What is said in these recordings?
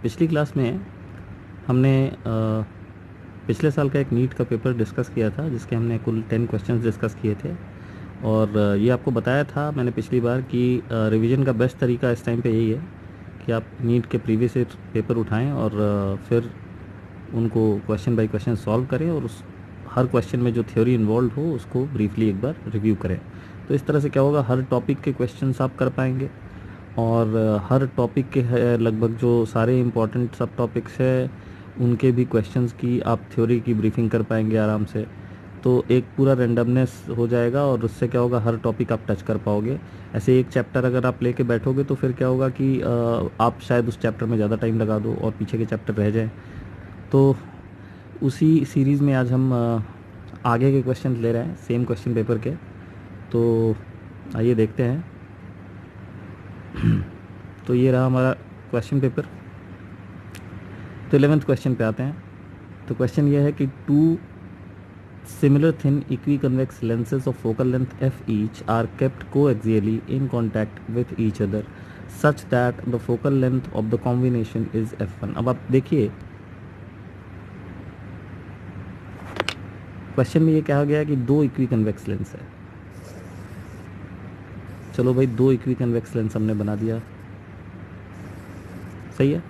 पिछली क्लास में हमने पिछले साल का एक नीट का पेपर डिस्कस किया था, जिसके हमने कुल 10 क्वेश्चंस डिस्कस किए थे। और ये आपको बताया था मैंने पिछली बार कि रिवीजन का बेस्ट तरीका इस टाइम पे यही है कि आप नीट के प्रीवियस ईयर पेपर उठाएं और फिर उनको क्वेश्चन बाय क्वेश्चन सॉल्व करें और उस हर क्वेश्चन में जो थ्योरी इन्वॉल्व हो उसको ब्रीफली एक बार रिव्यू करें। तो इस तरह से क्या होगा, हर टॉपिक के क्वेश्चंस आप कर पाएंगे और हर टॉपिक के लगभग जो सारे इम्पोर्टेंट सब टॉपिक्स है उनके भी क्वेश्चंस की आप थ्योरी की ब्रीफिंग कर पाएंगे आराम से। तो एक पूरा रेंडमनेस हो जाएगा और उससे क्या होगा, हर टॉपिक आप टच कर पाओगे। ऐसे एक चैप्टर अगर आप लेके बैठोगे तो फिर क्या होगा कि आप शायद उस चैप्टर में ज़्यादा टाइम लगा दो और पीछे के चैप्टर रह जाएं। तो उसी सीरीज़ में आज हम आगे के क्वेश्चन ले रहे हैं, सेम क्वेश्चन पेपर के। तो आइए देखते हैं। तो ये रहा हमारा क्वेश्चन पेपर। तो 11th क्वेश्चन पे आते हैं। तो क्वेश्चन ये है कि two similar thin equiconvex lenses of focal length f each are kept coaxially in contact with each other such that the focal length of the combination is f1। अब आप देखिए क्वेश्चन में ये कहा गया है कि दो इक्वी कन्वेक्स लेंस है। चलो भाई, दो इक्वी कन्वेक्स लेंस हमने बना दिया, सही है।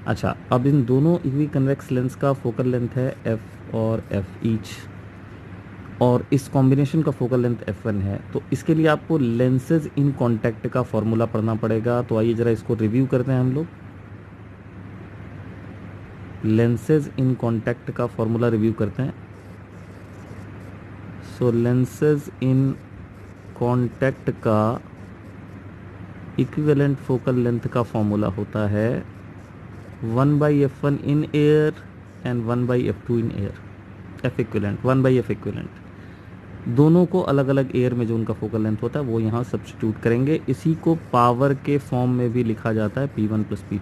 अच्छा, अब इन दोनों इक्वी कन्वेक्स लेंस का फोकल लेंथ है f और f ईच, और इस कॉम्बिनेशन का फोकल लेंथ f1 है। तो इसके लिए आपको लेंसेज इन कांटेक्ट का फॉर्मूला पढ़ना पड़ेगा। तो आइए ज़रा इसको रिव्यू करते हैं हम लोग। लेंसेज इन कांटेक्ट का फॉर्मूला रिव्यू करते हैं। सो लेंसेज इन कांटेक्ट का इक्विवेलेंट फोकल लेंथ का फॉर्मूला होता है 1/f1 in air and 1/f2 in air. f equivalent 1/f equivalent दोनों को अलग अलग एयर में जो उनका फोकल लेंथ होता है वो यहाँ सब्स्टिट्यूट करेंगे। इसी को पावर के फॉर्म में भी लिखा जाता है p1 + p2।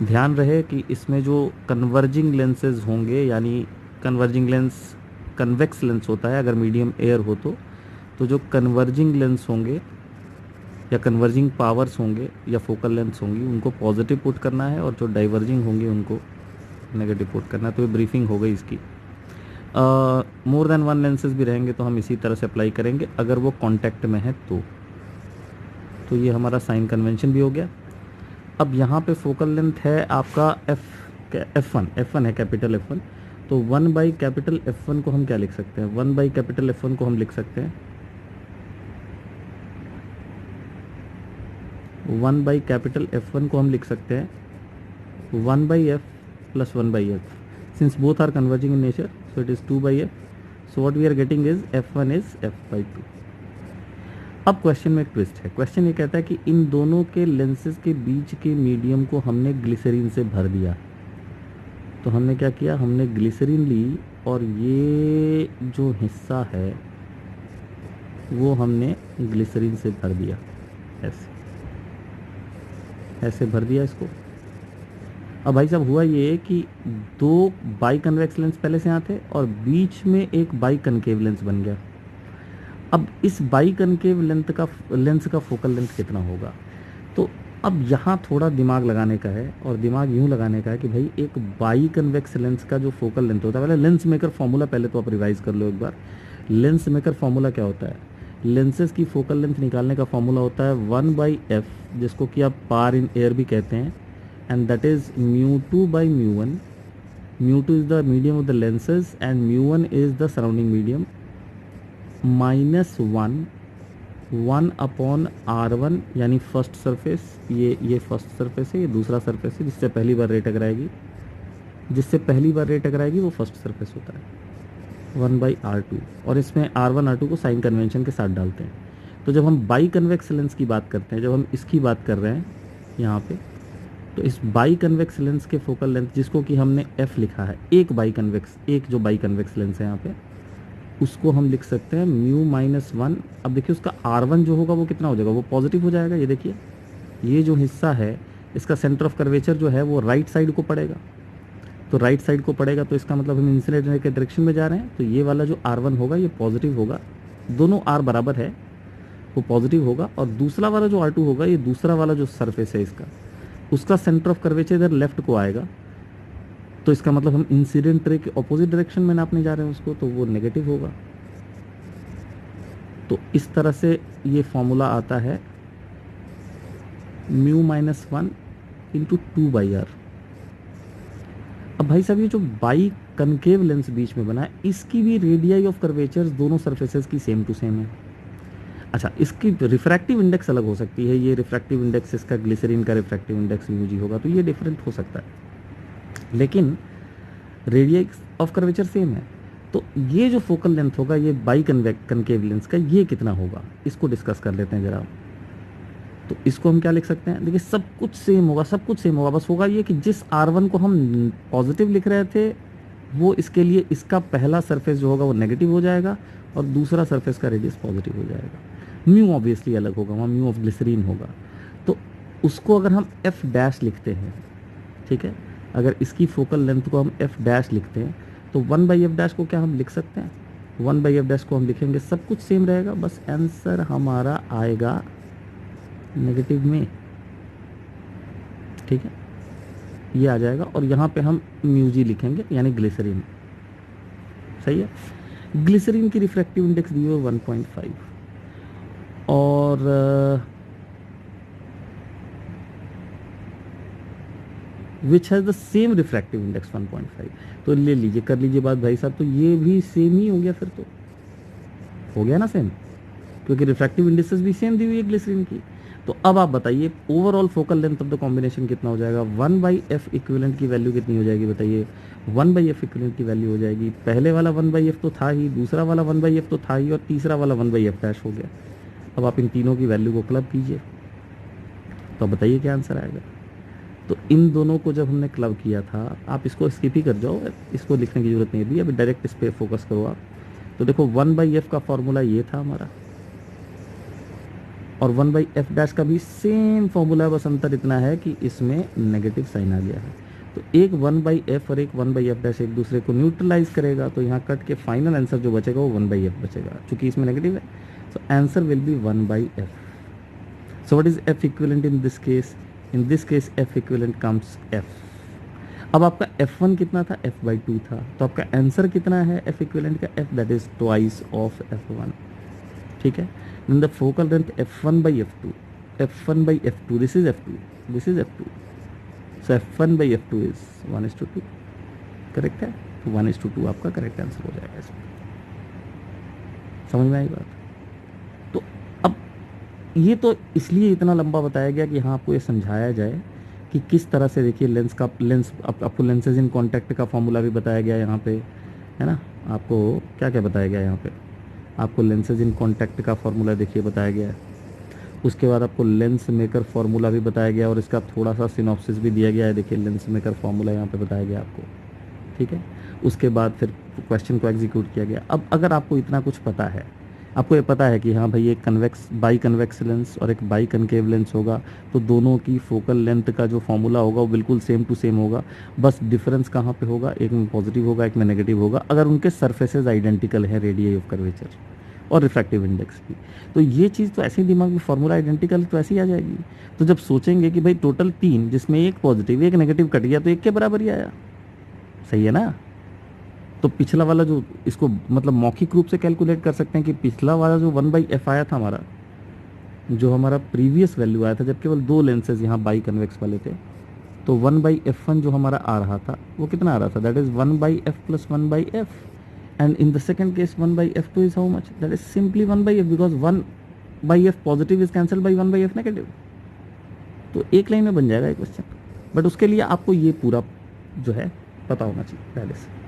ध्यान रहे कि इसमें जो कन्वर्जिंग लेंसेज होंगे, यानी कन्वर्जिंग लेंस कन्वेक्स लेंस होता है अगर मीडियम एयर हो तो जो कन्वर्जिंग लेंस होंगे या कन्वर्जिंग पावर्स होंगे या फोकल लेंथ्स होंगी उनको पॉजिटिव पुट करना है और जो डाइवर्जिंग होंगे उनको नेगेटिव पुट करना है। तो ये ब्रीफिंग हो गई इसकी। मोर देन वन लेंसेज भी रहेंगे तो हम इसी तरह से अप्लाई करेंगे अगर वो कांटेक्ट में है तो ये हमारा साइन कन्वेंशन भी हो गया। अब यहाँ पे फोकल लेंथ है आपका f1 है, कैपिटल F1। तो 1/कैपिटल F1 को हम क्या लिख सकते हैं, 1/कैपिटल F1 को हम लिख सकते हैं 1/कैपिटल F1 को हम लिख सकते हैं 1/f + 1/f। Since both are converging in nature, so it is 2/f. So what we are getting is f1 is f/2। अब क्वेश्चन में एक ट्विस्ट है। क्वेश्चन ये कहता है कि इन दोनों के लेंसेज के बीच के मीडियम को हमने ग्लिसरीन से भर दिया। तो हमने क्या किया, हमने ग्लिसरीन ली और ये जो हिस्सा है वो हमने ग्लिसरीन से भर दिया, ऐसे भर दिया इसको। अब भाई साहब हुआ ये कि दो बाई कन्वेक्स लेंस पहले से यहाँ थे और बीच में एक बाई कनकेव लेंस बन गया। अब इस बाई कनकेव लेंस का फोकल लेंथ कितना होगा। तो अब यहाँ थोड़ा दिमाग लगाने का है, और दिमाग यूँ लगाने का है कि भाई एक बाई कन्वेक्स लेंस का जो फोकल लेंथ होता है, पहले लेंस मेकर फॉर्मूला पहले तो आप रिवाइज कर लो एक बार। लेंस मेकर फॉर्मूला क्या होता है, लेंसेज की फोकल लेंथ निकालने का फॉर्मूला होता है 1/f, जिसको कि आप पार इन एयर भी कहते हैं, and that is μ2/μ1। μ2 is the medium of the lenses and μ1 is the surrounding medium, -1/r1 यानी फर्स्ट सरफेस। ये फर्स्ट सरफेस है, ये दूसरा सरफेस है जिससे पहली बार रे टकराएगी वो फर्स्ट सरफेस होता है 1/r2। और इसमें r1 r2 को साइन कन्वेंशन के साथ डालते हैं। तो जब हम बाई कन्वेक्स लेंस की बात करते हैं, जब हम इसकी बात कर रहे हैं यहाँ पे, तो इस बाई कन्वेक्स लेंस के फोकल लेंथ जिसको कि हमने f लिखा है, एक जो बाई कन्वेक्स लेंस है यहाँ पे, उसको हम लिख सकते हैं μ-1। अब देखिए उसका r1 जो होगा वो कितना हो जाएगा, वो पॉजिटिव हो जाएगा। ये देखिए ये जो हिस्सा है इसका सेंटर ऑफ कर्वेचर जो है वो राइट साइड को पड़ेगा। तो राइट साइड को पड़ेगा तो इसका मतलब हम इंसिलेटर के डायरेक्शन में जा रहे हैं। तो ये वाला जो r1 होगा ये पॉजिटिव होगा, दोनों r बराबर है वो पॉजिटिव होगा। और दूसरा वाला जो r2 होगा, ये दूसरा वाला जो सरफेस है इसका, उसका सेंटर ऑफ कर्वेचर इधर लेफ्ट को आएगा, तो इसका मतलब हम इंसिडेंट रे के ऑपोजिट डायरेक्शन में नापने जा रहे हैं उसको, तो वो नेगेटिव होगा। तो इस तरह से ये फॉर्मूला आता है म्यू माइनस 1 इंटू 2/r। अब भाई साहब ये जो बाई कनकेव लेंस बीच में बना है, इसकी भी रेडियाई ऑफ कर्वेचर्स दोनों सरफेसेस की सेम टू सेम है। अच्छा, इसकी रिफ्रैक्टिव इंडेक्स अलग हो सकती है, ये रिफ्रैक्टिव इंडेक्स इसका ग्लिसरीन का रिफ्रैक्टिव इंडेक्स यूजी होगा, तो ये डिफरेंट हो सकता है, लेकिन रेडियाई ऑफ कर्वेचर सेम है। तो ये जो फोकल लेंथ होगा ये बाई कनकेव लेंस का, ये कितना होगा इसको डिस्कस कर लेते हैं जरा। तो इसको हम क्या लिख सकते हैं, देखिए सब कुछ सेम होगा, सब कुछ सेम होगा, बस होगा ये कि जिस R1 को हम पॉजिटिव लिख रहे थे वो इसके लिए इसका पहला सरफेस जो होगा वो नेगेटिव हो जाएगा और दूसरा सरफेस का रेडियस पॉजिटिव हो जाएगा। म्यू ऑब्वियसली अलग होगा, वहाँ म्यू ऑफ ग्लिसरीन होगा। तो उसको अगर हम एफ डैश लिखते हैं, ठीक है, अगर इसकी फोकल लेंथ को हम एफ डैश लिखते हैं तो 1/f डैश को क्या हम लिख सकते हैं, 1/f डैश को हम लिखेंगे, सब कुछ सेम रहेगा, बस आंसर हमारा आएगा नेगेटिव में, ठीक है, ये आ जाएगा। और यहाँ पे हम म्यूजी लिखेंगे यानी ग्लिसरीन, सही है। ग्लिसरीन की रिफ्रैक्टिव इंडेक्स दी हुई 1.5 और which has the same refractive index 1.5। तो ले लीजिए, कर लीजिए बात भाई साहब, तो ये भी सेम ही हो गया, फिर तो हो गया ना सेम, क्योंकि रिफ्रैक्टिव इंडेक्सेस भी सेम दी हुई है ग्लिसरीन की। तो अब आप बताइए overall focal length of the combination कितना हो जाएगा, 1/f इक्विवेलेंट की वैल्यू कितनी हो जाएगी बताइए, 1/f इक्विवेलेंट की वैल्यू हो जाएगी, पहले वाला 1/f तो था ही, दूसरा वाला 1/f तो था ही, और तीसरा वाला 1/f डैश हो गया। अब आप इन तीनों की वैल्यू को क्लब कीजिए, तो बताइए क्या आंसर आएगा। तो इन दोनों को जब हमने क्लब किया था, आप इसको स्किप ही कर जाओ, इसको लिखने की जरूरत नहीं है, अभी डायरेक्ट इस पर फोकस करो आप। तो देखो 1/f का फॉर्मूला ये था हमारा, और 1/f डैश का भी सेम फॉर्मूला है, बस अंतर इतना है कि इसमें नेगेटिव साइन आ गया है। तो एक 1/f और एक 1/f डैश एक दूसरे को न्यूट्रलाइज करेगा, तो यहाँ कट के फाइनल आंसर जो बचेगा वो 1/f बचेगा, चूंकि इसमें नेगेटिव है। So answer will be 1/f। So what is f equivalent in this case, in this case f equivalent comes f। अब आपका f1 कितना था, f/2 था, तो आपका आंसर कितना है f इक्विवेलेंट का, f that is twice of f1, ठीक है। Then the focal length f1/f2, f1/f2, this is f2, this is f2, so f1/f2 is 1:2, correct है। तो 1:2 आपका करेक्ट आंसर हो जाएगा इसमें, समझ में आई बात। तो अब ये तो इसलिए इतना लंबा बताया गया कि यहाँ आपको ये समझाया जाए कि किस तरह से, देखिए लेंस आपको लेंसेज इन कॉन्टैक्ट का फॉर्मूला भी बताया गया यहाँ पे, है ना। आपको क्या क्या बताया गया यहाँ पे, आपको लेंसेज इन कॉन्टैक्ट का फार्मूला देखिए बताया गया है, उसके बाद आपको लेंस मेकर फार्मूला भी बताया गया और इसका थोड़ा सा सिनॉप्सिस भी दिया गया है, देखिए लेंस मेकर फार्मूला यहाँ पे बताया गया आपको, ठीक है। उसके बाद फिर क्वेश्चन को एग्जीक्यूट किया गया। अब अगर आपको इतना कुछ पता है, आपको ये पता है कि हाँ भाई एक कन्वेक्स बाई कन्वेक्स लेंस और एक बाई कनकेव लेंस होगा, तो दोनों की फोकल लेंथ का जो फॉर्मूला होगा वो बिल्कुल सेम टू सेम होगा, बस डिफरेंस कहाँ पे होगा, एक में पॉजिटिव होगा एक में नेगेटिव होगा, अगर उनके सरफेसेज आइडेंटिकल है रेडियस ऑफ कर्वेचर और रिफ्रैक्टिव इंडेक्स की। तो ये चीज़ तो ऐसे ही दिमाग में फॉर्मूला आइडेंटिकल तो ऐसे ही आ जाएगी। तो जब सोचेंगे कि भाई टोटल 3 जिसमें एक पॉजिटिव एक नेगेटिव कट गया तो एक के बराबर ही आया, सही है ना। तो पिछला वाला जो इसको मतलब मौखिक रूप से कैलकुलेट कर सकते हैं कि पिछला वाला जो 1/f आया था हमारा, जो हमारा प्रीवियस वैल्यू आया था जब केवल 2 लेंसेज यहाँ बाई कन्वेक्स वाले थे, तो 1/f1 जो हमारा आ रहा था वो कितना आ रहा था, that is 1/f plus 1/f, and in the second case 1/f2 is how much, that is simply 1/f, because 1/f positive is cancelled by 1/f negative। तो एक लाइन में बन जाएगा ये क्वेश्चन, बट उसके लिए आपको ये पूरा जो है पता होना चाहिए पहले से।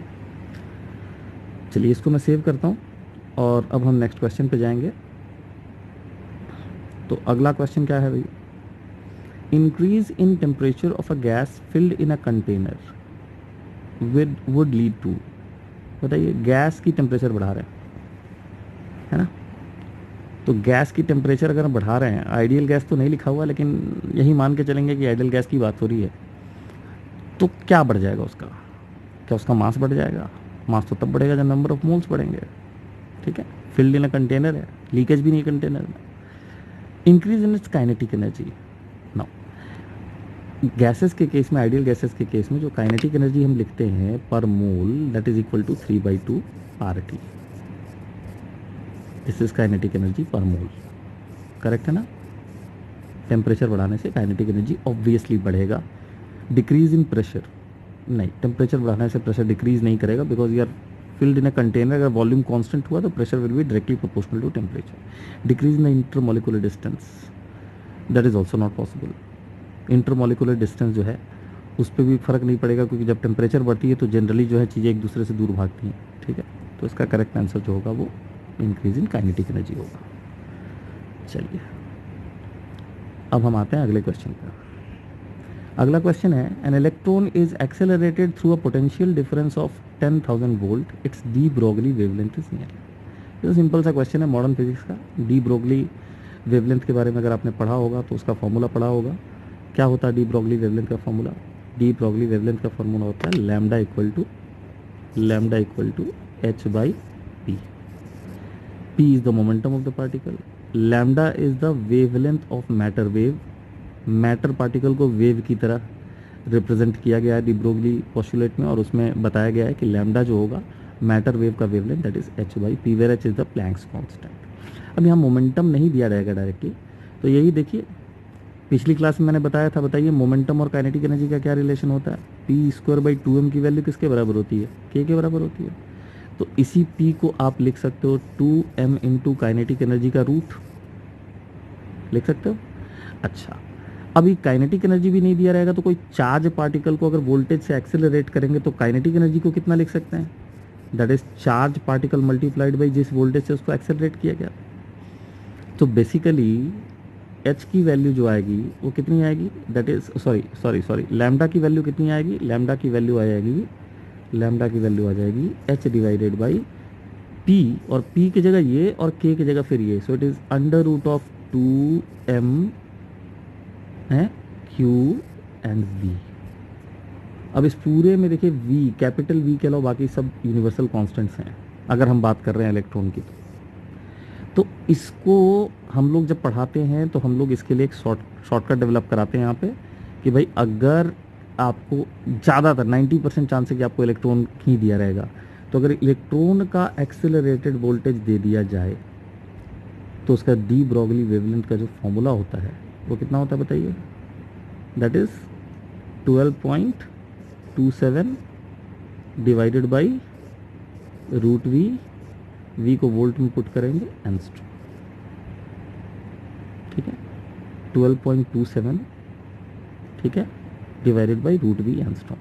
चलिए इसको मैं सेव करता हूँ और अब हम नेक्स्ट क्वेश्चन पे जाएंगे। तो अगला क्वेश्चन क्या है भाई, increase in temperature of a gas filled in a container with would lead to, बताइए गैस की टेम्परेचर बढ़ा रहे हैं, है ना। तो गैस की टेम्परेचर अगर हम बढ़ा रहे हैं, आइडियल गैस तो नहीं लिखा हुआ लेकिन यही मान के चलेंगे कि आइडियल गैस की बात हो रही है, तो क्या बढ़ जाएगा उसका, क्या उसका मास बढ़ जाएगा। मास तो तब बढ़ेगा जब नंबर ऑफ मोल्स बढ़ेंगे, ठीक है। फिल्ड इन अ कंटेनर है, लीकेज भी नहीं कंटेनर में। Increase in its kinetic energy, now gases के केस में, आइडियल गैसेस के केस में जो काइनेटिक एनर्जी हम लिखते हैं per mole, that is equal to 3/2 RT। This is kinetic energy per mole, correct है ना। टेम्परेचर बढ़ाने से काइनेटिक एनर्जी ऑब्वियसली बढ़ेगा। डिक्रीज इन प्रेशर, नहीं, टेम्परेचर बढ़ाने से प्रेशर डिक्रीज नहीं करेगा, because you are filled in a container. अगर वॉल्यूम कांस्टेंट हुआ तो pressure will be directly proportional to temperature. Decrease in the intermolecular distance, that is also not possible. Intermolecular distance जो है उस पर भी फर्क नहीं पड़ेगा, क्योंकि जब टेम्परेचर बढ़ती है तो जनरली जो है चीज़ें एक दूसरे से दूर भागती हैं, ठीक है। तो इसका करेक्ट आंसर जो होगा वो इंक्रीज इन काइनेटिक एनर्जी होगा। चलिए अब हम आते हैं अगले क्वेश्चन पर। अगला क्वेश्चन है, an electron is accelerated through a potential difference of 10,000 volt, it's D Broglie wavelength is near. ये सिंपल सा क्वेश्चन है मॉडर्न फिजिक्स का। डी ब्रोगली वेवलेंथ के बारे में अगर आपने पढ़ा होगा तो उसका फॉर्मूला पढ़ा होगा। क्या होता है डी ब्रोगली वेवलेंथ का फॉर्मूला? डी ब्रोगली वेवलेंथ का फॉर्मूला होता है lambda equal to h by p. P is the momentum of the particle, lambda is the wavelength of matter wave. Matter particle को वेव की तरह represent किया गया है डी ब्रोगली पोस्टुलेट में, और उसमें बताया गया है कि लैम्डा जो होगा मैटर वेव का wavelength, that is h by p, where h is the Planck's constant. अब यहाँ मोमेंटम नहीं दिया रहेगा डायरेक्टली, तो यही देखिए पिछली क्लास में मैंने बताया था। बताइए मोमेंटम और काइनेटिक एनर्जी का क्या रिलेशन होता है? पी स्क्वायर बाई 2m की वैल्यू किसके बराबर होती है? k के बराबर होती है। तो इसी p को आप लिख सकते हो 2m इंटू काइनेटिक एनर्जी का रूट, लिख सकते हो। अच्छा, अभी काइनेटिक एनर्जी भी नहीं दिया रहेगा तो कोई चार्ज पार्टिकल को अगर वोल्टेज से एक्सेलरेट करेंगे तो काइनेटिक एनर्जी को कितना लिख सकते हैं? That is charge particle multiplied by जिस वोल्टेज से उसको एक्सेलरेट किया गया। तो बेसिकली h की वैल्यू जो आएगी वो कितनी आएगी? दैट इज सॉरी लैम्डा की वैल्यू कितनी आएगी? लैम्डा की वैल्यू आ जाएगी h डिवाइडेड बाई p, और p की जगह ये और k की जगह फिर ये, so it is under root of 2m है q एंड v। अब इस पूरे में देखिए v, कैपिटल V के अलावा बाकी सब यूनिवर्सल कांस्टेंट्स हैं अगर हम बात कर रहे हैं इलेक्ट्रॉन की। तो इसको हम लोग जब पढ़ाते हैं तो हम लोग इसके लिए एक शॉर्टकट डेवलप कराते हैं यहाँ पे कि भाई अगर आपको ज़्यादातर 90% चांस है कि आपको इलेक्ट्रॉन ही दिया रहेगा, तो अगर इलेक्ट्रॉन का एक्सेलरेटेड वोल्टेज दे दिया जाए तो उसका डी ब्रोगली वेवलेंथ का जो फॉर्मूला होता है वो कितना होता है बताइए? That is 12.27 divided by root v को वोल्ट में पुट करेंगे एंगस्ट्रॉम, ठीक है। 12.27, ठीक है, divided by root v angstrom.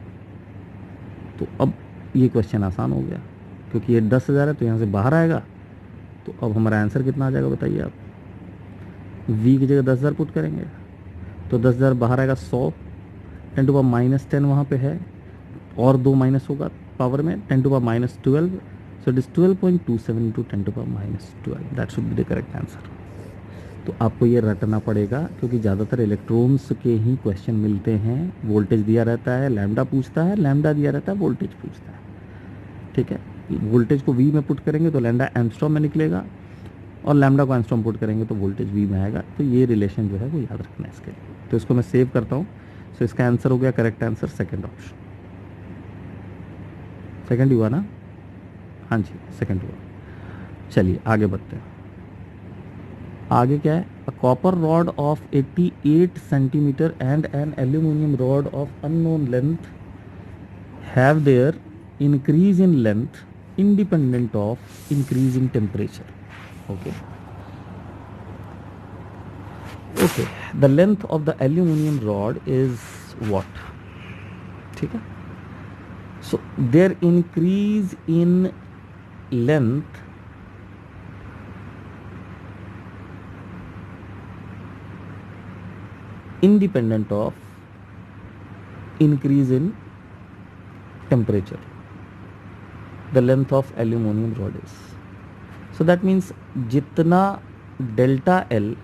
तो अब ये क्वेश्चन आसान हो गया क्योंकि ये 10,000 है तो यहाँ से बाहर आएगा। तो अब हमारा आंसर कितना आ जाएगा बताइए आप? v की जगह 10,000 पुट करेंगे तो 10,000 बाहर आएगा 100, 10 टू पावर माइनस 10 वहाँ पे है और 2 माइनस होगा पावर में, 10 to power minus 12, so it is 12.27 into 10 to power minus 12, that should be the correct answer। तो आपको ये रटना पड़ेगा क्योंकि ज़्यादातर इलेक्ट्रॉन्स के ही क्वेश्चन मिलते हैं। वोल्टेज दिया रहता है, लैम्डा पूछता है, लैम्डा दिया रहता है, वोल्टेज पूछता है, ठीक है। वोल्टेज को V में पुट करेंगे तो लैम्डा एंगस्ट्रॉम में निकलेगा, और लैम्डा को एंगस्ट्रॉम पुट करेंगे तो वोल्टेज V में आएगा। तो ये रिलेशन जो है वो याद रखना है इसके लिए। तो इसको मैं सेव करता हूँ। सो इसका आंसर हो गया, correct answer second option. Second हुआ ना? हाँ जी सेकंड हुआ। चलिए आगे बढ़ते हैं। आगे क्या है? A copper rod of 88 centimetre and an aluminium rod of unknown length have their increase in length independent of increase in temperature. Okay, the length of the aluminium rod is what? ठीक है, so their increase in length independent of increase in temperature, the length of aluminum rod is, so that means जितना delta L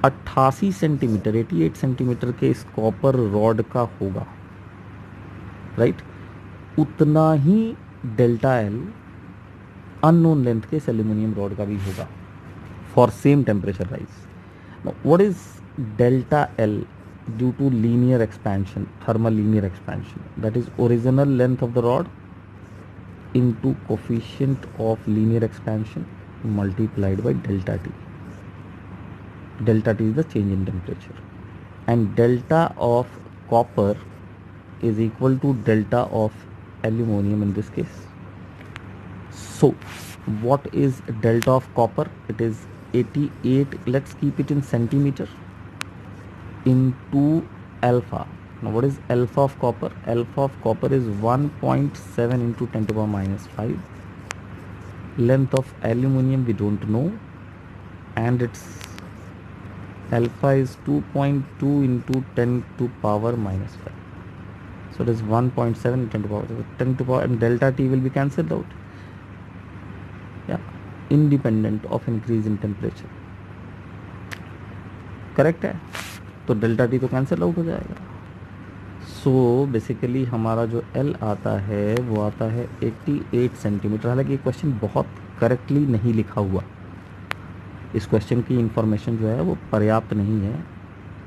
88 centimetre 88 centimetre के इस copper rod का होगा, right, उतना ही delta L unknown length के इस एल्यूमिनियम रॉड का भी होगा for same temperature rise. What is delta L due to linear expansion, thermal linear expansion, that is original length of the rod into coefficient of linear expansion multiplied by delta T. Delta T is the change in temperature, and delta of copper is equal to delta of aluminum in this case. So what is delta of copper? It is 88, let's keep it in centimeter, into alpha. Now what is alpha of copper? Alpha of copper is 1.7 into 10 to the power minus 5. Length of aluminum we don't know, and its alpha is 2.2 into 10 to power minus 5. So it is 1.7 10 to power 10 to power, and delta T will be cancelled out. Yeah, independent of increase in temperature. Correct है, तो delta T तो cancel out हो जाएगा. So basically हमारा जो L आता है वो आता है 88 सेंटीमीटर. हालांकि ये क्वेश्चन बहुत करेक्टली नहीं लिखा हुआ, इस क्वेश्चन की इंफॉर्मेशन जो है वो पर्याप्त नहीं है.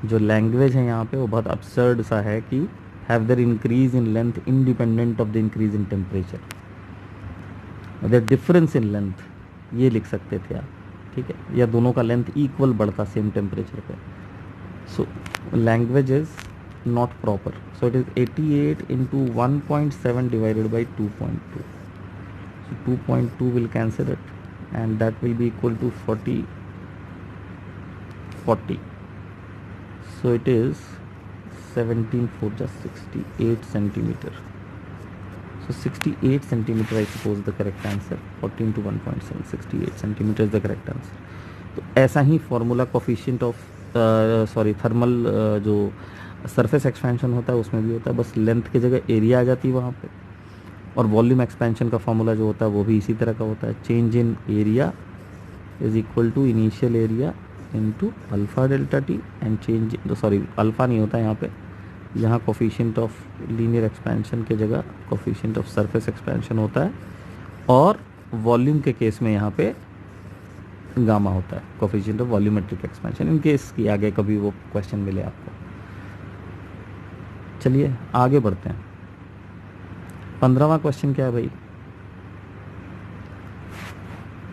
जो लैंग्वेज है यहाँ पे वो बहुत absurd सा है कि have their increase in length independent of the increase in temperature, their difference in length, ये लिख सकते थे आप, ठीक है, या दोनों का लेंथ इक्वल बढ़ता सेम टेम्परेचर पे. So language is not proper. So it is 88 into 1.7 divided by 2.2. So 2.2 will cancel it, and that will be equal to 40. So it is 17 4 just 68 centimeter. So 68 centimeter I suppose the correct answer. 14 to 1.7, 68 centimeter is the correct answer. तो ऐसा ही formula coefficient of thermal जो surface expansion होता है उसमें भी होता है, बस लेंथ की जगह एरिया आ जाती है वहाँ पे. और वॉल्यूम एक्सपेंशन का फॉर्मूला जो होता है वो भी इसी तरह का होता है. Change in area is equal to initial area into alpha delta t, and change alpha नहीं होता यहाँ पे, यहाँ कोफिशिएंट ऑफ लीनियर एक्सपेंशन के जगह कोफिशिएंट ऑफ सरफेस एक्सपेंशन होता है, और वॉल्यूम के केस में यहाँ पे गामा होता है, coefficient of volumetric expansion, in case की आगे कभी वो क्वेश्चन मिले आपको. चलिए आगे बढ़ते हैं. 15वां क्वेश्चन क्या है भाई?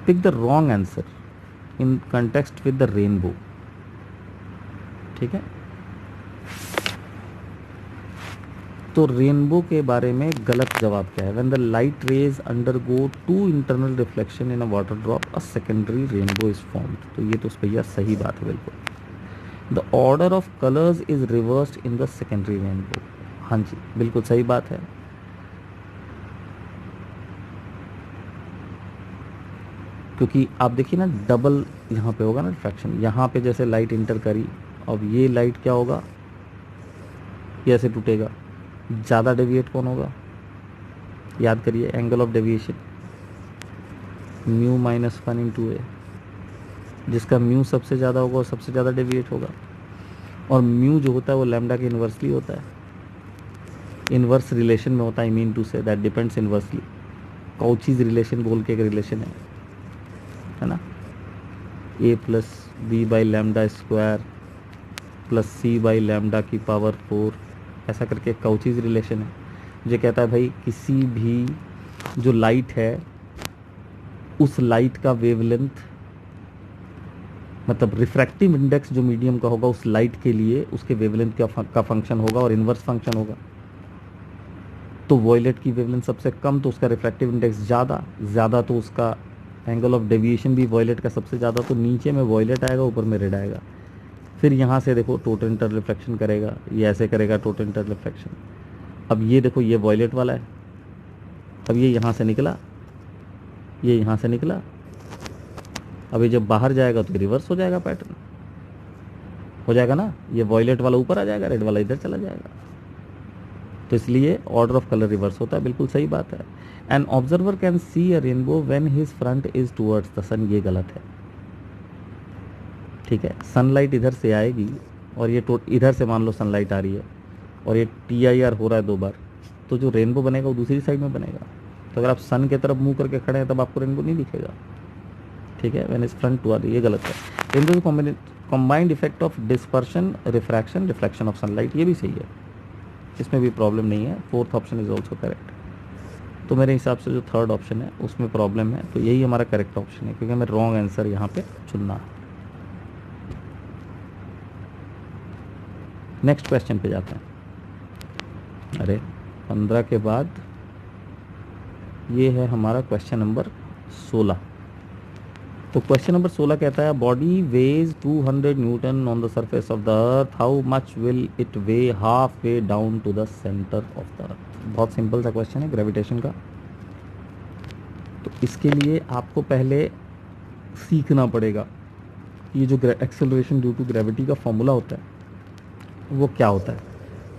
Pick the wrong answer in context with the rainbow. ठीक है, तो रेनबो के बारे में गलत जवाब क्या है? When the light rays undergo two internal reflection in a water drop a secondary rainbow is formed. तो ये तो भैया सही बात है बिल्कुल. The order of colours is reversed in the secondary rainbow. हाँ जी बिल्कुल सही बात है. क्योंकि आप देखिए ना, डबल यहाँ पे होगा ना रिफ्रैक्शन. यहाँ पे जैसे लाइट इंटर करी, अब ये लाइट क्या होगा, ये ऐसे टूटेगा. ज़्यादा डेविएट कौन होगा? याद करिए, angle of deviation mu minus 1 into A. जिसका म्यू सबसे ज़्यादा होगा वो सबसे ज़्यादा डेविएट होगा. और म्यू जो होता है वो लैम्डा के इन्वर्सली होता है, इन्वर्स रिलेशन में होता है. I mean to say that depends inversely. Cauchy's relation बोल के एक रिलेशन है ना, A plus B by lambda square plus C by lambda की पावर 4, ऐसा करके काउचीज रिलेशन है. जो कहता है भाई किसी भी जो लाइट है उस लाइट का वेवलेंथ, मतलब रिफ्रैक्टिव इंडेक्स जो मीडियम का होगा उस लाइट के लिए उसके वेवलेंथ का फंक्शन होगा और इन्वर्स फंक्शन होगा. तो वॉयलेट की वेवलेंथ सबसे कम तो उसका रिफ्रैक्टिव इंडेक्स ज़्यादा तो उसका एंगल ऑफ डेविएशन भी वॉयलेट का सबसे ज़्यादा. तो नीचे में वॉयलेट आएगा, ऊपर में रेड आएगा. फिर यहाँ से देखो टोटल इंटर रिफ्लेक्शन करेगा, ये ऐसे करेगा टोटल इंटर रिफ्लेक्शन. अब ये देखो ये वॉयलेट वाला है, अब ये यहाँ से निकला, ये यहाँ से निकला. अब ये जब बाहर जाएगा तो रिवर्स हो जाएगा, पैटर्न हो जाएगा ना. ये वॉयलेट वाला ऊपर आ जाएगा, रेड वाला इधर चला जाएगा. तो इसलिए ऑर्डर ऑफ कलर रिवर्स होता है. बिल्कुल सही बात है. An observer can see a rainbow when his front is towards the sun. ये गलत है. ठीक है, सनलाइट इधर से आएगी और ये इधर से मान लो सनलाइट आ रही है और ये TIR हो रहा है 2 बार, तो जो रेनबो बनेगा वो दूसरी साइड में बनेगा. तो अगर आप सन के तरफ मुंह करके खड़े हैं तब आपको रेनबो नहीं दिखेगा. ठीक है, व्हेन इज फ्रंट टुवर्ड, ये गलत है. Rainbow combined effect of dispersion, refraction, reflection of sunlight, ये भी सही है, इसमें भी प्रॉब्लम नहीं है। Fourth option is also correct. तो मेरे हिसाब से जो थर्ड ऑप्शन है उसमें प्रॉब्लम है, तो यही हमारा करेक्ट ऑप्शन है, क्योंकि हमें रॉन्ग आंसर यहाँ पे चुनना है। नेक्स्ट क्वेश्चन पे जाते हैं। अरे 15 के बाद ये है हमारा क्वेश्चन नंबर 16। तो क्वेश्चन नंबर 16 कहता है body weighs 200 newton on the surface of the earth, how much will it weigh halfway down to the centre of the earth. बहुत सिंपल सा क्वेश्चन है ग्रेविटेशन का। तो इसके लिए आपको पहले सीखना पड़ेगा ये जो एक्सेलरेशन ड्यू टू ग्रेविटी का फॉर्मूला होता है वो क्या होता है।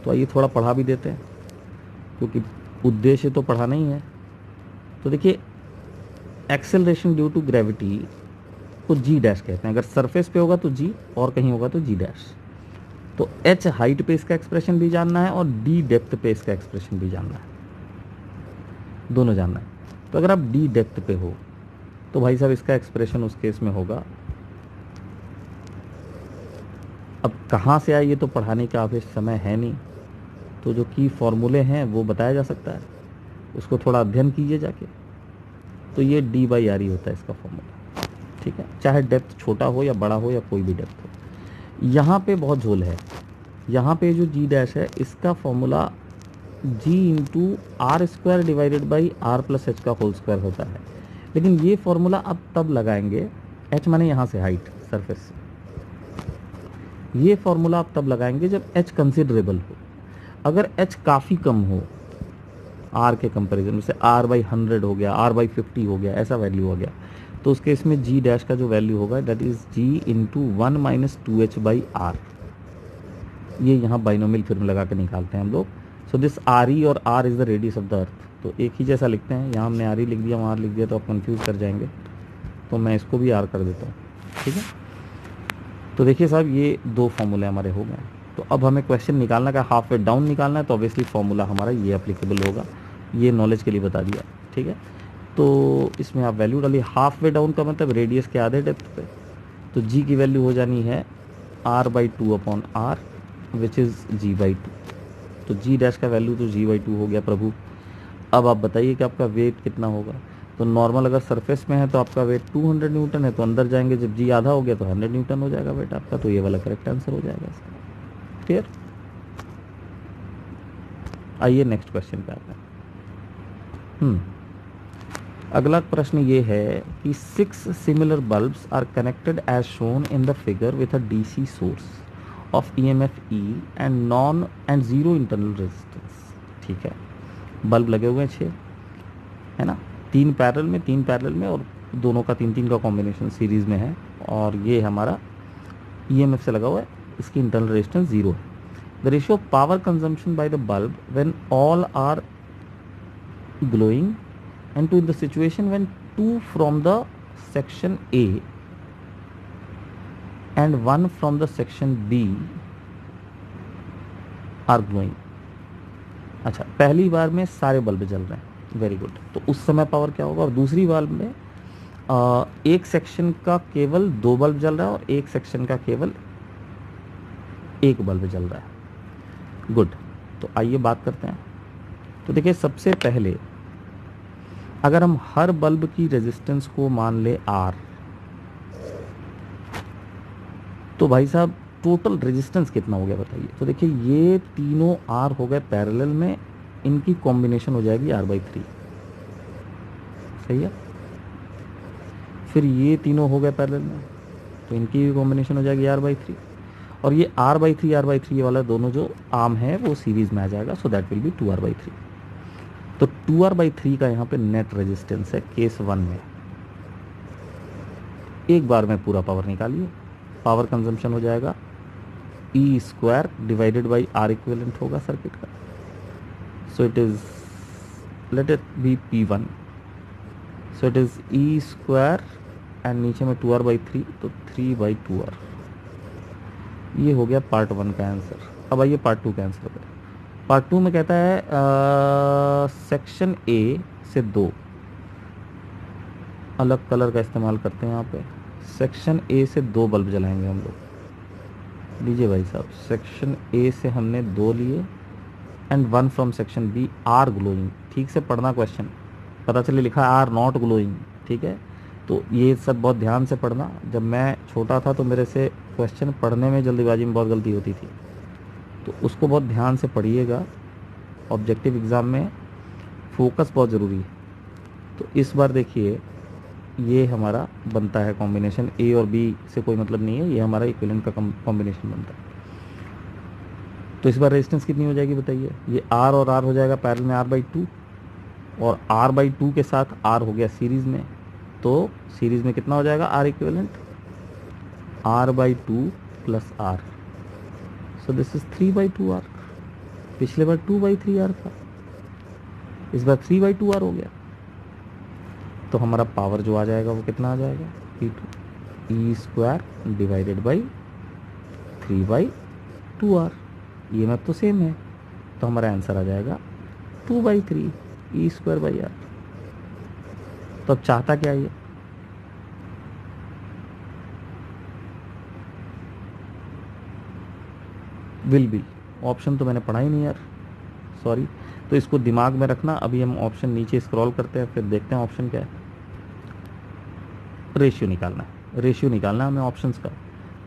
तो आइए थोड़ा पढ़ा भी देते हैं, क्योंकि उद्देश्य तो पढ़ाना ही है। तो देखिए एक्सेलरेशन ड्यू टू ग्रेविटी को जी डैश कहते हैं। अगर सरफेस पे होगा तो जी, और कहीं होगा तो जी डैश। तो एच हाइट पे इसका एक्सप्रेशन भी जानना है और डी डेप्थ पे इसका एक्सप्रेशन भी जानना है, दोनों जानना है। तो अगर आप डी डेप्थ पे हो तो भाई साहब इसका एक्सप्रेशन उस केस में होगा, अब कहाँ से आए ये तो पढ़ाने का अभी समय है नहीं, तो जो की फॉर्मूले हैं वो बताया जा सकता है, उसको थोड़ा अध्ययन कीजिए जाके। तो ये डी बाई आर ही होता है इसका फॉर्मूला, ठीक है, चाहे डेप्थ छोटा हो या बड़ा हो या कोई भी डेप्थ हो। यहाँ पे बहुत झोल है, यहाँ पे जो जी डैश है इसका formula g into r square divided by r plus h का होल स्क्वायर होता है। लेकिन ये फॉर्मूला अब तब लगाएंगे, एच माने यहाँ से हाइट सरफेस से, ये फॉर्मूला आप तब लगाएंगे जब एच कंसिडरेबल हो। अगर एच काफ़ी कम हो आर के कंपैरिजन में, से आर बाई 100 हो गया, आर बाई 50 हो गया, ऐसा वैल्यू हो गया, तो उसके इसमें जी डैश का जो वैल्यू होगा that is g into 1 minus 2h by r. ये यहाँ बाइनोमियल फिर लगा के निकालते हैं हम लोग। सो दिस आर ई और r is the radius of the earth, तो एक ही जैसा लिखते हैं। यहाँ हमने आर ई लिख दिया, वहाँ आर लिख दिया, तो आप कंफ्यूज कर जाएंगे, तो मैं इसको भी आर कर देता हूँ, ठीक है। तो देखिए साहब ये दो फॉर्मूले हमारे हो गए। तो अब हमें क्वेश्चन निकालना का हाफ वे डाउन निकालना है, तो ऑब्वियसली फॉर्मूला हमारा ये एप्लीकेबल होगा, ये नॉलेज के लिए बता दिया, ठीक है। तो इसमें आप वैल्यू डालिए, हाफ वे डाउन का मतलब रेडियस के आधे डेप्थ पे, तो जी की वैल्यू हो जानी है r by 2 upon r which is g by 2। तो जी डैश का वैल्यू तो जी बाई 2 हो गया प्रभु। अब आप बताइए कि आपका वेट कितना होगा। तो नॉर्मल अगर सरफेस में है तो आपका वेट 200 न्यूटन है, तो अंदर जाएंगे जब जी आधा हो गया तो 100 न्यूटन हो जाएगा वेट आपका। तो ये वाला करेक्ट आंसर हो जाएगा इसका, क्लियर। आइए नेक्स्ट क्वेश्चन पे आते हैं। अगला प्रश्न ये है कि 6 similar bulbs are connected as shown in the figure with a DC source of EMF e and zero internal resistance, ठीक है। बल्ब लगे हुए हैं 6, है ना, 3 पैरेलल में और दोनों का 3 का कॉम्बिनेशन सीरीज में है, और ये हमारा ईएमएफ से लगा हुआ है, इसकी इंटरनल रेजिस्टेंस 0 है। The ratio of power consumption by the bulb when all are glowing and to the situation when 2 from the section A and 1 from the section B are glowing। अच्छा, पहली बार में सारे बल्ब जल रहे हैं, very good. तो उस समय पावर क्या होगा, और दूसरी बार में एक सेक्शन का केवल 2 बल्ब जल रहा है और एक सेक्शन का केवल 1 बल्ब जल रहा है, गुड। तो आइए बात करते हैं। तो देखिए सबसे पहले अगर हम हर बल्ब की रेजिस्टेंस को मान ले R, तो भाई साहब टोटल रेजिस्टेंस कितना हो गया बताइए। तो देखिए ये तीनों R हो गए पैरेलल में, इनकी कॉम्बिनेशन हो जाएगी R/3, सही है। फिर ये तीनों हो गए पैरेलल में, तो इनकी भी कॉम्बिनेशन हो जाएगी R/3, और ये R/3 ये वाला दोनों जो आर्म है वो सीरीज में आ जाएगा, so that will be 2R/3। तो 2R/3 का यहाँ पे नेट रेजिस्टेंस है केस 1 में। एक बार में पूरा पावर निकालिए, पावर कंजम्पशन हो जाएगा E square divided by R equivalent होगा सर्किट का। So it is, let it be P1, so it is E square and नीचे में 2R/3, तो 3/2R। ये हो गया पार्ट 1 का आंसर। अब आइए पार्ट 2 का आंसर करें। पार्ट 2 में कहता है सेक्शन ए से 2, अलग कलर का इस्तेमाल करते हैं यहाँ पे। सेक्शन ए से 2 बल्ब जलाएंगे हम लोग, लीजिए भाई साहब, सेक्शन ए से हमने 2 लिए and 1 from section B are glowing. ठीक से पढ़ना क्वेश्चन, पता चले लिखा आर नॉट ग्लोइंग। ठीक है, तो ये सब बहुत ध्यान से पढ़ना। जब मैं छोटा था तो मेरे से क्वेश्चन पढ़ने में जल्दीबाजी में बहुत गलती होती थी, तो उसको बहुत ध्यान से पढ़िएगा। ऑब्जेक्टिव एग्ज़ाम में फोकस बहुत ज़रूरी है। तो इस बार देखिए, ये हमारा बनता है कॉम्बिनेशन, ए और बी से कोई मतलब नहीं है, ये हमारा इक्विवेलेंट का कॉम्बिनेशन बनता है। तो इस बार रेजिस्टेंस कितनी हो जाएगी बताइए? ये आर और आर हो जाएगा पैरेलल में r/2, और r/2 के साथ आर हो गया सीरीज़ में, तो सीरीज़ में कितना हो जाएगा r equivalent? r/2 plus r, so this is 3/2 r. पिछले बार 2/3 आर था, इस बार 3/2 आर हो गया। तो हमारा पावर जो आ जाएगा वो कितना आ जाएगा? P2 E² divided by 3/2 r. ये मैथ तो सेम है, तो हमारा आंसर आ जाएगा 2/3 E² आर। तो अब चाहता क्या ये? Will be. ऑप्शन तो मैंने पढ़ा ही नहीं यार, सॉरी। तो इसको दिमाग में रखना। अभी हम ऑप्शन नीचे स्क्रॉल करते हैं, फिर देखते हैं ऑप्शन क्या है। रेशियो निकालना है, रेशियो निकालना है हमें ऑप्शंस का।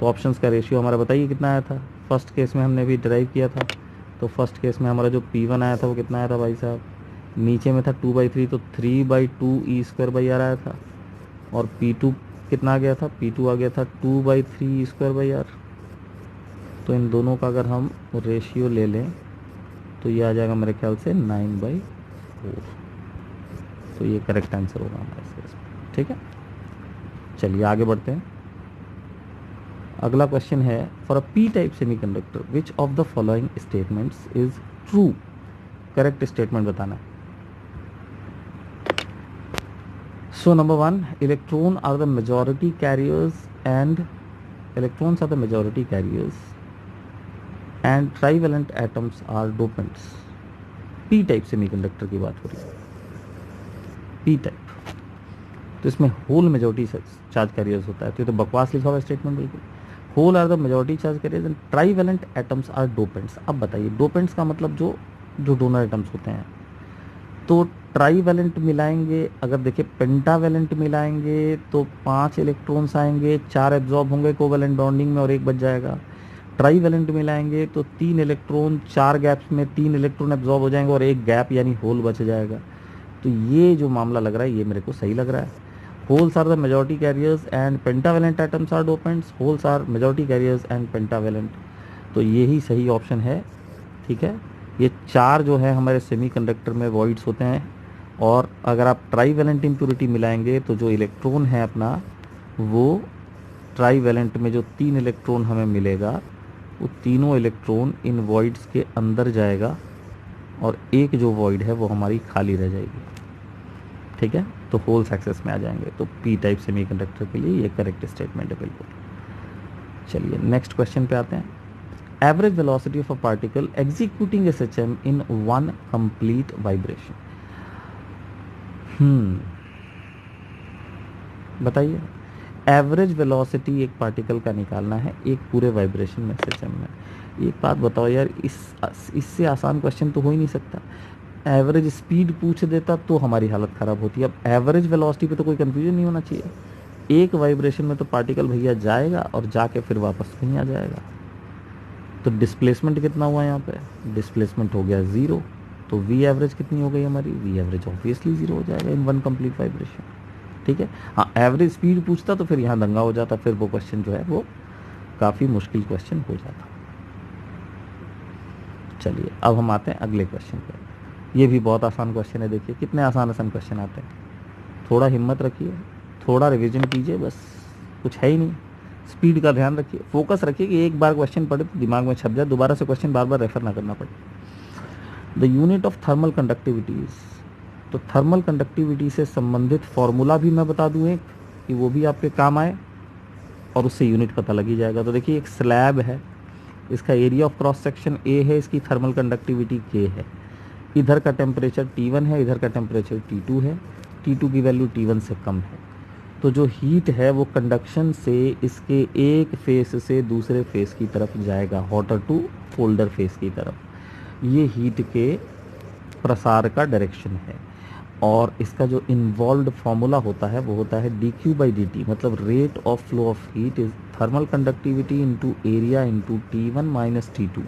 तो ऑप्शंस का रेशियो हमारा बताइए कितना आया था? फर्स्ट केस में हमने भी ड्राइव किया था, तो फर्स्ट केस में हमारा जो P1 आया था वो कितना आया था भाई साहब? नीचे में था 2/3, तो 3/2 E² आर आया था। और P2 कितना आ गया था? P2 आ गया था 2/3 E² आर। तो इन दोनों का अगर हम रेशियो ले लें तो ये आ जाएगा मेरे ख्याल से 9/4। तो ये करेक्ट आंसर होगा हमारा इस केस में। ठीक है, चलिए आगे बढ़ते हैं। अगला क्वेश्चन है, for a p type semiconductor which of the following statements is true? Correct statement बताना है। So number 1, electron are the majority carriers and electrons are the majority carriers and trivalent atoms are dopants. P type semiconductor की बात हो रही है, P type. तो इसमें whole majority charge carriers होता है, तो ये तो बकवास लिखा हुआ स्टेटमेंट बिल्कुल। Hole are the majority charge carriers and trivalent atoms are dopants. अब बताइए, डोपेंट्स का मतलब जो जो डोनर एटम्स होते हैं। तो ट्राइवेलेंट मिलाएंगे, अगर देखिए पेंटावेलेंट मिलाएंगे तो 5 इलेक्ट्रॉन्स आएंगे, 4 एब्जॉर्ब होंगे कोवेलेंट बॉन्डिंग में और 1 बच जाएगा। ट्राइवेलेंट मिलाएंगे तो 3 इलेक्ट्रॉन, 4 गैप्स में 3 इलेक्ट्रॉन एब्जॉर्ब हो जाएंगे और 1 गैप यानी होल बच जाएगा। तो ये जो मामला लग रहा है ये मेरे को सही लग रहा है। Holes are the majority carriers and pentavalent atoms are dopants. Holes are majority carriers and pentavalent, तो ये ही सही ऑप्शन है। ठीक है, ये 4 जो है हमारे सेमीकंडक्टर में वॉइड्स होते हैं, और अगर आप ट्राइवेलेंट इम्प्योरिटी मिलाएंगे तो जो इलेक्ट्रॉन है अपना, वो ट्राइवेलेंट में जो 3 इलेक्ट्रॉन हमें मिलेगा, वो तीनों इलेक्ट्रॉन इन वॉइड्स के अंदर जाएगा और एक जो वॉइड है वो हमारी खाली रह जाएगी। ठीक है, तो होल्स एक्सेस में आ जाएंगे। तो पी टाइप सेमीकंडक्टर के लिए ये करेक्ट स्टेटमेंट है बिल्कुल। चलिए नेक्स्ट क्वेश्चन पे आते हैं। Average velocity of a particle executing SHM in 1 complete vibration. बताइए, एवरेज वेलोसिटी एक पार्टिकल का निकालना है एक पूरे वाइब्रेशन में SHM में। एक बात बताओ यार, इससे आसान क्वेश्चन तो हो ही नहीं सकता। एवरेज स्पीड पूछ देता तो हमारी हालत ख़राब होती है। अब एवरेज वेलोसिटी पे तो कोई कंफ्यूजन नहीं होना चाहिए। एक वाइब्रेशन में तो पार्टिकल भैया जाएगा और जाके फिर वापस नहीं आ जाएगा। तो डिस्प्लेसमेंट कितना हुआ यहाँ पे? डिस्प्लेसमेंट हो गया 0। तो वी एवरेज कितनी हो गई हमारी? वी एवरेज ऑब्वियसली 0 हो जाएगा इन 1 कंप्लीट वाइब्रेशन। ठीक है, हाँ एवरेज स्पीड पूछता तो फिर यहाँ दंगा हो जाता, फिर वो क्वेश्चन जो है वो काफ़ी मुश्किल क्वेश्चन हो जाता। चलिए अब हम आते हैं अगले क्वेश्चन पे। ये भी बहुत आसान क्वेश्चन है। देखिए कितने आसान क्वेश्चन आते हैं। थोड़ा हिम्मत रखिए, थोड़ा रिवीजन कीजिए, बस कुछ है ही नहीं। स्पीड का ध्यान रखिए, फोकस रखिए कि एक बार क्वेश्चन पढ़े तो दिमाग में छप जाए, दोबारा से क्वेश्चन बार बार रेफर ना करना पड़े। The unit of thermal conductivities. तो थर्मल कंडक्टिविटी से संबंधित फॉर्मूला भी मैं बता दूँ एक, कि वो भी आपके काम आए और उससे यूनिट पता लग ही जाएगा। तो देखिए एक स्लैब है, इसका area of cross section A है, इसकी थर्मल कंडक्टिविटी K है। इधर का टेम्परेचर T1 है, इधर का टेम्परेचर T2 है। T2 की वैल्यू T1 से कम है। तो जो हीट है वो कंडक्शन से इसके एक फेस से दूसरे फेस की तरफ जाएगा, हॉटर टू कोल्डर फेस की तरफ। ये हीट के प्रसार का डायरेक्शन है। और इसका जो इन्वॉल्व्ड फॉर्मूला होता है वो होता है dQ/dt, मतलब rate of flow of heat is thermal conductivity into area into T1 minus T2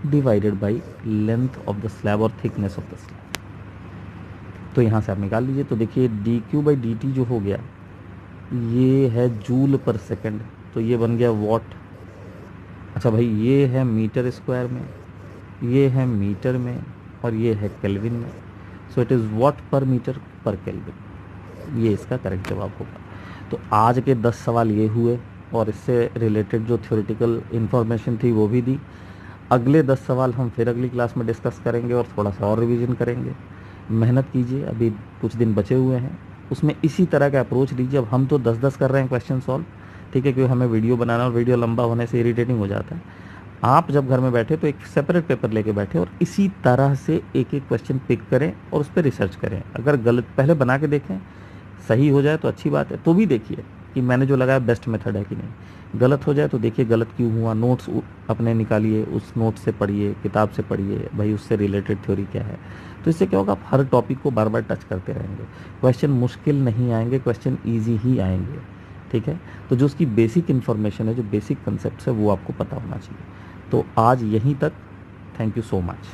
divided by length of the slab और थिकनेस ऑफ द स्लैब। तो यहाँ से आप निकाल लीजिए। तो देखिए dQ/dt जो हो गया ये है जूल पर सेकंड, तो ये बन गया वॉट। अच्छा भाई, ये है मीटर स्क्वायर में, ये है मीटर में, और ये है केल्विन में। सो इट इज़ वॉट पर मीटर पर केल्विन। ये इसका करेक्ट जवाब होगा। तो आज के 10 सवाल ये हुए और इससे रिलेटेड जो थ्योरेटिकल इन्फॉर्मेशन थी वो भी दी। अगले 10 सवाल हम फिर अगली क्लास में डिस्कस करेंगे और थोड़ा सा और रिवीजन करेंगे। मेहनत कीजिए, अभी कुछ दिन बचे हुए हैं, उसमें इसी तरह का अप्रोच लीजिए। अब हम तो 10-10 कर रहे हैं क्वेश्चन सॉल्व, ठीक है, क्योंकि हमें वीडियो बनाना और वीडियो लंबा होने से इरिटेटिंग हो जाता है। आप जब घर में बैठे तो एक सेपरेट पेपर लेके बैठे और इसी तरह से एक एक क्वेश्चन पिक करें और उस पर रिसर्च करें। अगर गलत पहले बना के देखें, सही हो जाए तो अच्छी बात है, तो भी देखिए कि मैंने जो लगाया बेस्ट मेथड है कि नहीं। गलत हो जाए तो देखिए गलत क्यों हुआ, नोट्स अपने निकालिए, उस नोट से पढ़िए, किताब से पढ़िए, भाई उससे रिलेटेड थ्योरी क्या है। तो इससे क्या होगा, आप हर टॉपिक को बार बार टच करते रहेंगे। क्वेश्चन मुश्किल नहीं आएंगे, क्वेश्चन ईजी ही आएंगे, ठीक है। तो जो उसकी बेसिक इन्फॉर्मेशन है, जो बेसिक कंसेप्ट है, वो आपको पता होना चाहिए। तो आज यहीं तक। Thank you so much.